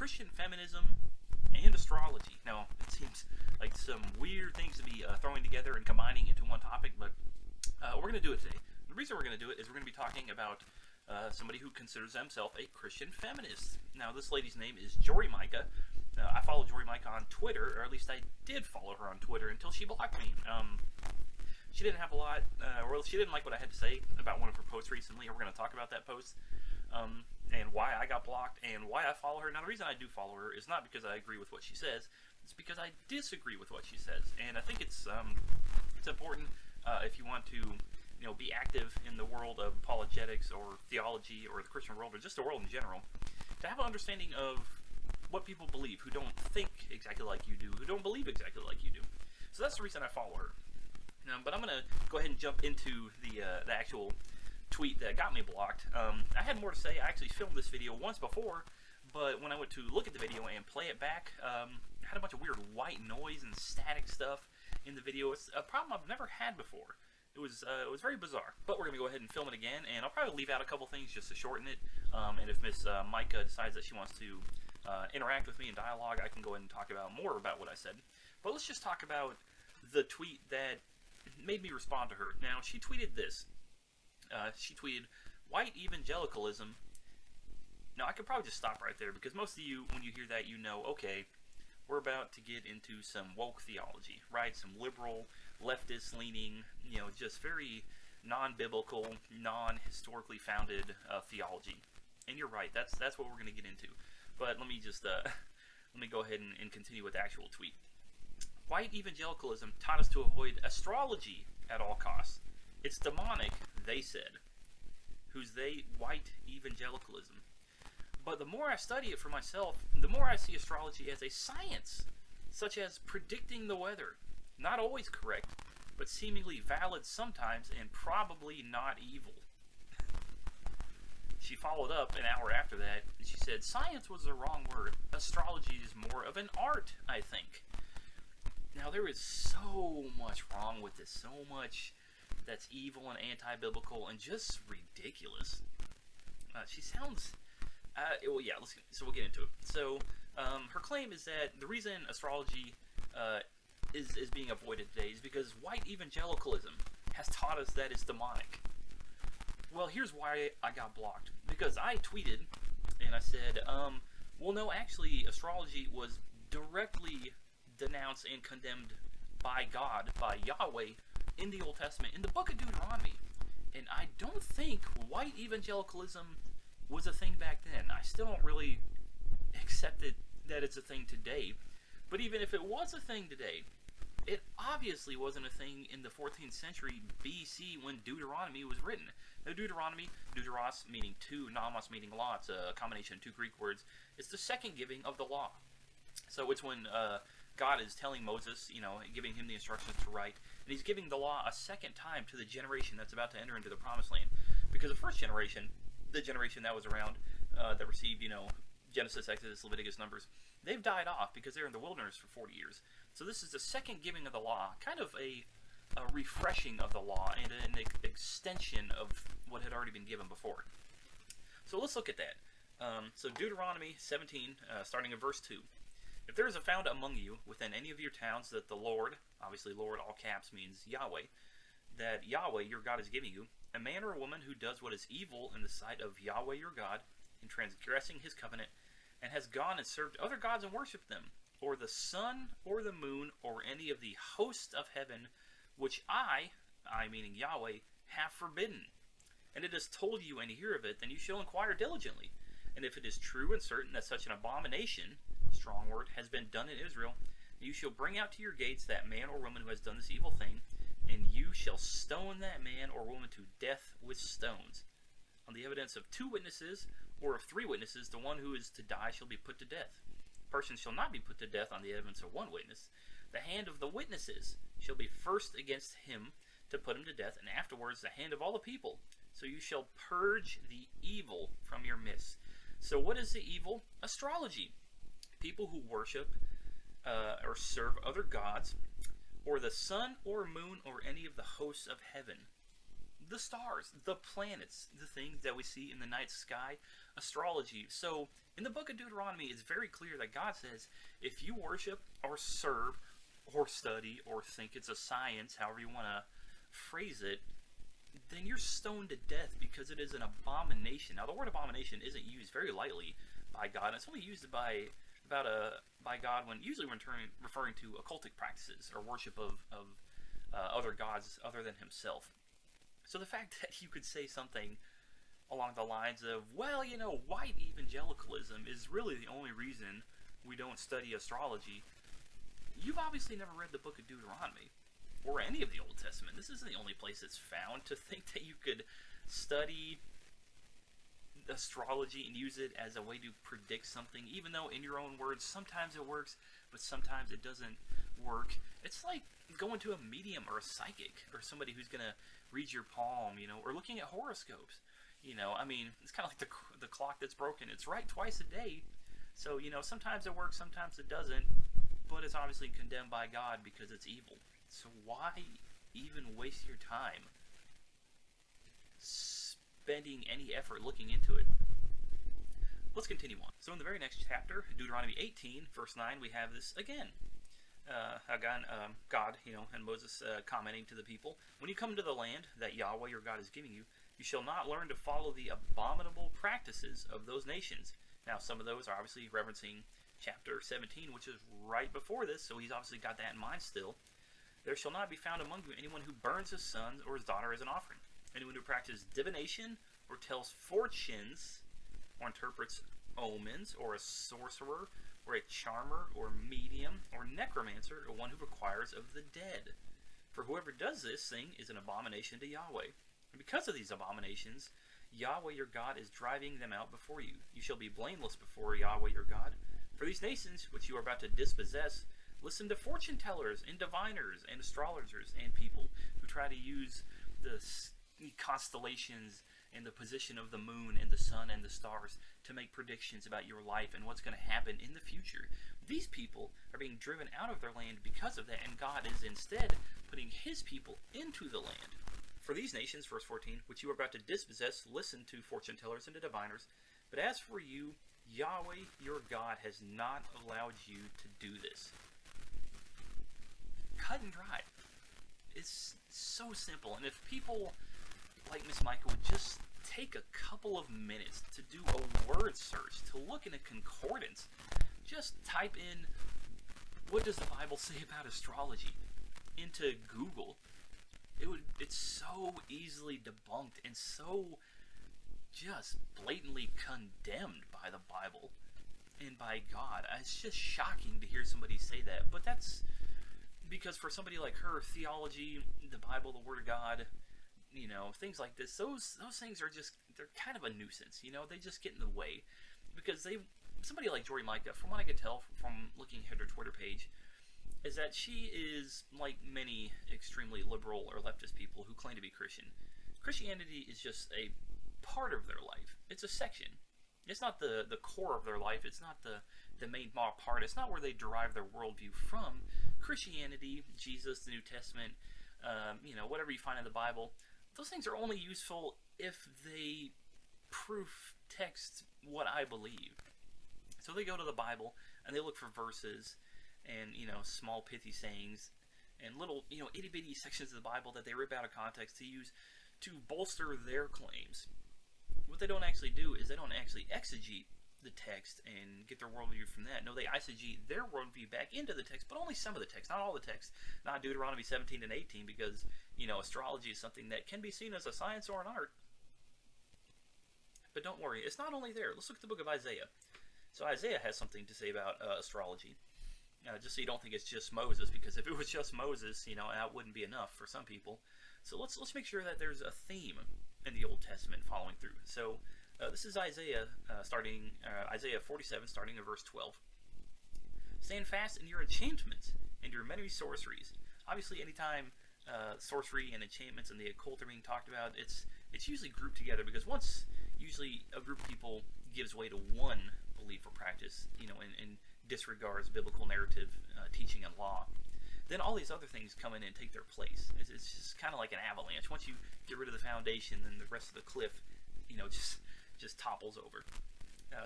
Christian feminism and astrology. Now, it seems like some weird things to be throwing together and combining into one topic, but we're going to do it today. The reason we're going to do it is we're going to be talking about somebody who considers himself a Christian feminist. Now, this lady's name is Jory Micah. I follow Jory Micah on Twitter, or at least I did follow her on Twitter until she blocked me. She didn't have a lot, or she didn't like what I had to say about one of her posts recently, and we're going to talk about that post, and why I got blocked, and why I follow her. Now, the reason I do follow her is not because I agree with what she says, it's because I disagree with what she says, and I think it's important if you want to be active in the world of apologetics or theology or the Christian world or just the world in general, to have an understanding of what people believe who don't think exactly like you do, who don't believe exactly like you do. So that's the reason I follow her. But I'm going to go ahead and jump into the actual tweet that got me blocked. I had more to say. I actually filmed this video once before, but when I went to look at the video and play it back, I had a bunch of weird white noise and static stuff in the video. It's a problem I've never had before. It was very bizarre. But we're going to go ahead and film it again, and I'll probably leave out a couple things just to shorten it. And if Miss Micah decides that she wants to interact with me in dialogue, I can go ahead and talk about more about what I said. But let's just talk about the tweet that made me respond to her. Now, she tweeted this. She tweeted, "White evangelicalism." Now, I could probably just stop right there, because most of you, when you hear that, you know, okay, we're about to get into some woke theology, right? Some liberal, leftist-leaning, just very non-biblical, non-historically founded theology. And you're right, that's what we're going to get into. But let me just, let me go ahead and continue with the actual tweet. "White evangelicalism taught us to avoid astrology at all costs. It's demonic," they said. Who's they? White evangelicalism. "But the more I study it for myself, the more I see astrology as a science, such as predicting the weather. Not always correct, but seemingly valid sometimes and probably not evil." She followed up an hour after that, and she said, "Science was the wrong word. Astrology is more of an art, I think." Now, there is so much wrong with this, so much that's evil and anti-biblical and just ridiculous. She sounds, well, yeah, so we'll get into it. So, her claim is that the reason astrology is being avoided today is because white evangelicalism has taught us that it's demonic. Well, here's why I got blocked. Because I tweeted, and I said, well, no, actually, astrology was directly denounced and condemned by God, by Yahweh, in the Old Testament, in the book of Deuteronomy. And I don't think white evangelicalism was a thing back then. I still don't really accept it that it's a thing today. But even if it was a thing today, it obviously wasn't a thing in the 14th century BC when Deuteronomy was written. Now, Deuteronomy, deuteros meaning two, nomos meaning law, it's a combination of two Greek words. It's the second giving of the law. So it's when God is telling Moses, giving him the instructions to write, and he's giving the law a second time to the generation that's about to enter into the promised land. Because the first generation, the generation that was around, that received, Genesis, Exodus, Leviticus, Numbers, they've died off because they're in the wilderness for 40 years. So this is the second giving of the law, kind of a refreshing of the law and an extension of what had already been given before. So let's look at that. So Deuteronomy 17, starting in verse 2. "If there is found among you within any of your towns that the Lord," obviously Lord all caps means Yahweh, "that Yahweh your God is giving you, a man or a woman who does what is evil in the sight of Yahweh your God, in transgressing his covenant, and has gone and served other gods and worshipped them, or the sun, or the moon, or any of the hosts of heaven, which I meaning Yahweh, have forbidden, and it is told you and hear of it, then you shall inquire diligently. And if it is true and certain that such an abomination," strong word, "has been done in Israel, you shall bring out to your gates that man or woman who has done this evil thing, and you shall stone that man or woman to death with stones. On the evidence of 2 witnesses, or of 3 witnesses, the one who is to die shall be put to death. A person shall not be put to death on the evidence of 1 witness. The hand of the witnesses shall be first against him to put him to death, and afterwards the hand of all the people. So you shall purge the evil from your midst." So what is the evil? Astrology. People who worship or serve other gods, or the sun or moon or any of the hosts of heaven. the stars, the planets, the things that we see in the night sky, astrology. So in the book of Deuteronomy, it's very clear that God says if you worship or serve or study or think it's a science, however you want to phrase it, then you're stoned to death because it is an abomination. Now the word abomination isn't used very lightly by God. It's only used by God when usually when referring to occultic practices or worship of other gods other than himself. So the fact that you could say something along the lines of, well, white evangelicalism is really the only reason we don't study astrology, you've obviously never read the book of Deuteronomy or any of the Old Testament. This isn't the only place it's found. To think that you could study astrology and use it as a way to predict something, even though in your own words sometimes it works but sometimes it doesn't work. It's like going to a medium or a psychic or somebody who's going to read your palm, or looking at horoscopes. It's kind of like the clock that's broken. It's right twice a day. So, sometimes it works, sometimes it doesn't, but it's obviously condemned by God because it's evil. So why even waste your time spending any effort looking into it? Let's continue on. So in the very next chapter, Deuteronomy 18, verse 9, we have this again. God, and Moses commenting to the people, when you come to the land that Yahweh your God is giving you, you shall not learn to follow the abominable practices of those nations. Now, some of those are obviously referencing chapter 17, which is right before this, so he's obviously got that in mind still. There shall not be found among you anyone who burns his son or his daughter as an offering, anyone who practices divination or tells fortunes or interprets omens, or a sorcerer, or a charmer, or medium, or necromancer, or one who requires of the dead. For whoever does this thing is an abomination to Yahweh. And because of these abominations, Yahweh your God is driving them out before you. You shall be blameless before Yahweh your God. For these nations which you are about to dispossess, listen to fortune tellers, and diviners, and astrologers, and people who try to use the constellations and the position of the moon and the sun and the stars to make predictions about your life and what's going to happen in the future. These people are being driven out of their land because of that, and God is instead putting his people into the land. For these nations, verse 14, which you are about to dispossess, listen to fortune tellers and to diviners. But as for you, Yahweh your God has not allowed you to do this. Cut and dry. It's so simple, and if people like Miss Micah would just take a couple of minutes to do a word search, to look in a concordance, just type in, what does the Bible say about astrology, into Google, it's so easily debunked and so just blatantly condemned by the Bible and by God. It's just shocking to hear somebody say that, but that's because for somebody like her, theology, the Bible, the Word of God, things like this, those things are just, they're kind of a nuisance, they just get in the way, because somebody like Jory Micah, from what I could tell from looking at her Twitter page, is that she is like many extremely liberal or leftist people who claim to be Christian. Christianity is just a part of their life. It's a section. It's not the core of their life. It's not the main part. It's not where they derive their worldview from. Christianity, Jesus, the New Testament, whatever you find in the Bible, those things are only useful if they proof text what I believe. So they go to the Bible and they look for verses and, small pithy sayings and little, itty bitty sections of the Bible that they rip out of context to use to bolster their claims. What they don't actually do is they don't actually exegete the text and get their worldview from that. No, they eisegete their worldview back into the text, but only some of the text, not all the text. Not Deuteronomy 17 and 18, because, astrology is something that can be seen as a science or an art. But don't worry, it's not only there. Let's look at the book of Isaiah. So Isaiah has something to say about astrology. Just so you don't think it's just Moses, because if it was just Moses, that wouldn't be enough for some people. So let's make sure that there's a theme in the Old Testament following through. So this is Isaiah, Isaiah 47, starting at verse 12. Stand fast in your enchantments and your many sorceries. Obviously, anytime sorcery and enchantments and the occult are being talked about, it's usually grouped together, because once usually a group of people gives way to one belief or practice, and disregards biblical narrative, teaching, and law, then all these other things come in and take their place. It's just kind of like an avalanche. Once you get rid of the foundation, then the rest of the cliff, just topples over.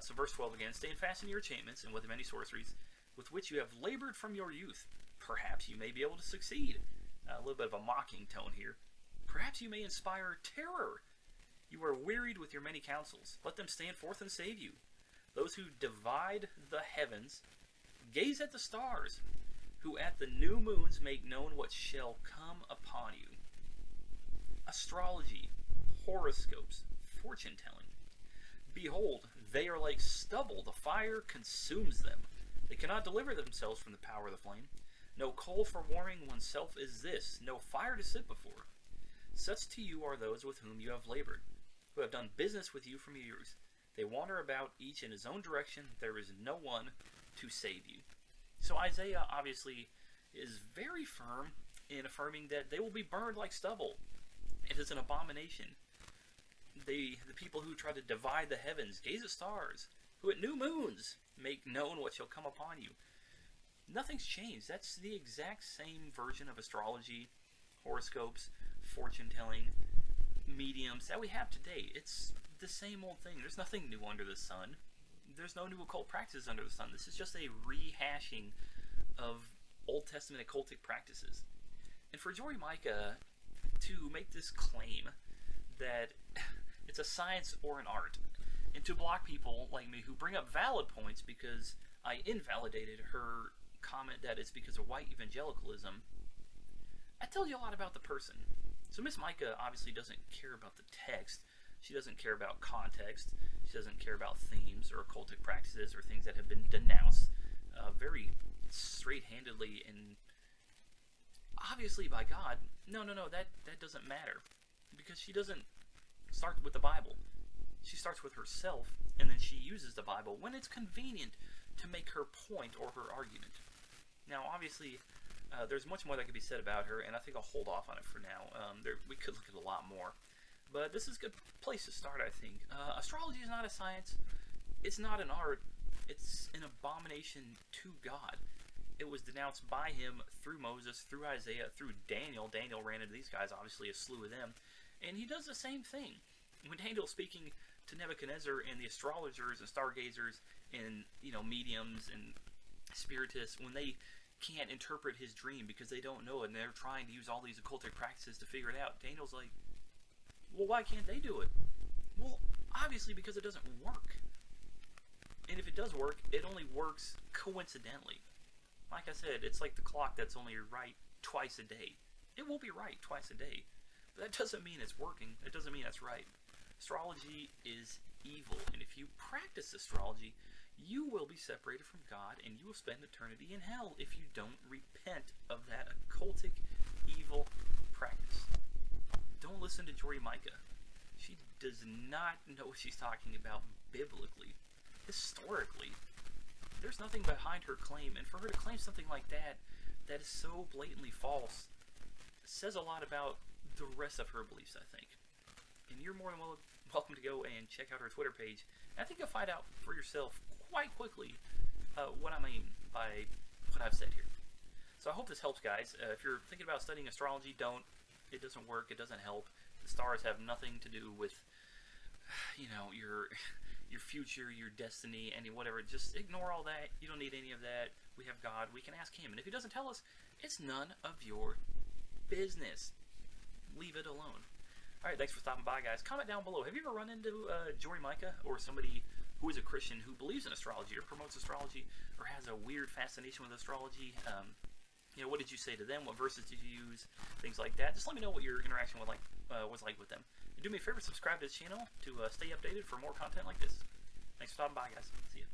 So verse 12 again, stand fast in your enchantments and with the many sorceries with which you have labored from your youth. Perhaps you may be able to succeed. A little bit of a mocking tone here. Perhaps you may inspire terror. You are wearied with your many counsels. Let them stand forth and save you. Those who divide the heavens, gaze at the stars, who at the new moons make known what shall come upon you. Astrology, horoscopes, fortune-telling. Behold, they are like stubble. The fire consumes them. They cannot deliver themselves from the power of the flame. No coal for warming oneself is this, no fire to sit before. Such to you are those with whom you have labored, who have done business with you from your youth. They wander about each in his own direction. There is no one to save you. So Isaiah obviously is very firm in affirming that they will be burned like stubble. It is an abomination. The people who try to divide the heavens, gaze at stars, who at new moons make known what shall come upon you. Nothing's changed. That's the exact same version of astrology, horoscopes, fortune-telling, mediums that we have today. It's the same old thing. There's nothing new under the sun. There's no new occult practices under the sun. This is just a rehashing of Old Testament occultic practices. And for Jory Micah to make this claim that it's a science or an art, and to block people like me who bring up valid points because I invalidated her comment that it's because of white evangelicalism, that tells you a lot about the person. So Miss Micah obviously doesn't care about the text. She doesn't care about context. She doesn't care about themes or occultic practices or things that have been denounced very straight-handedly and obviously by God. No, that doesn't matter, because she doesn't start with the Bible. She starts with herself, and then she uses the Bible when it's convenient to make her point or her argument. Now, obviously, there's much more that could be said about her, and I think I'll hold off on it for now. We could look at a lot more. But this is a good place to start, I think. Astrology is not a science. It's not an art. It's an abomination to God. It was denounced by him through Moses, through Isaiah, through Daniel. Daniel ran into these guys, obviously a slew of them. And he does the same thing. When Daniel's speaking to Nebuchadnezzar and the astrologers and stargazers and, mediums and spiritists, when they can't interpret his dream because they don't know it and they're trying to use all these occultic practices to figure it out, Daniel's like, well, why can't they do it? Well, obviously because it doesn't work. And if it does work, it only works coincidentally. Like I said, it's like the clock that's only right twice a day. It will be right twice a day. But that doesn't mean it's working. It doesn't mean that's right. Astrology is evil. And if you practice astrology, you will be separated from God and you will spend eternity in hell if you don't repent of that occultic, evil practice. Don't listen to Jory Micah. She does not know what she's talking about biblically, historically. There's nothing behind her claim, and for her to claim something like that is so blatantly false, says a lot about the rest of her beliefs, I think. And you're more than welcome to go and check out her Twitter page. And I think you'll find out for yourself quite quickly what I mean by what I've said here. So I hope this helps, guys. If you're thinking about studying astrology, don't. It doesn't work. It doesn't help. The stars have nothing to do with, your future, your destiny, any whatever. Just ignore all that. You don't need any of that. We have God. We can ask him. And if he doesn't tell us, it's none of your business. Leave it alone. All right, thanks for stopping by, guys. Comment down below. Have you ever run into Jory Micah or somebody who is a Christian who believes in astrology or promotes astrology or has a weird fascination with astrology? What did you say to them? What verses did you use? Things like that. Just let me know what your interaction was like with them. And do me a favor, subscribe to this channel to stay updated for more content like this. Thanks for stopping by, guys. See ya.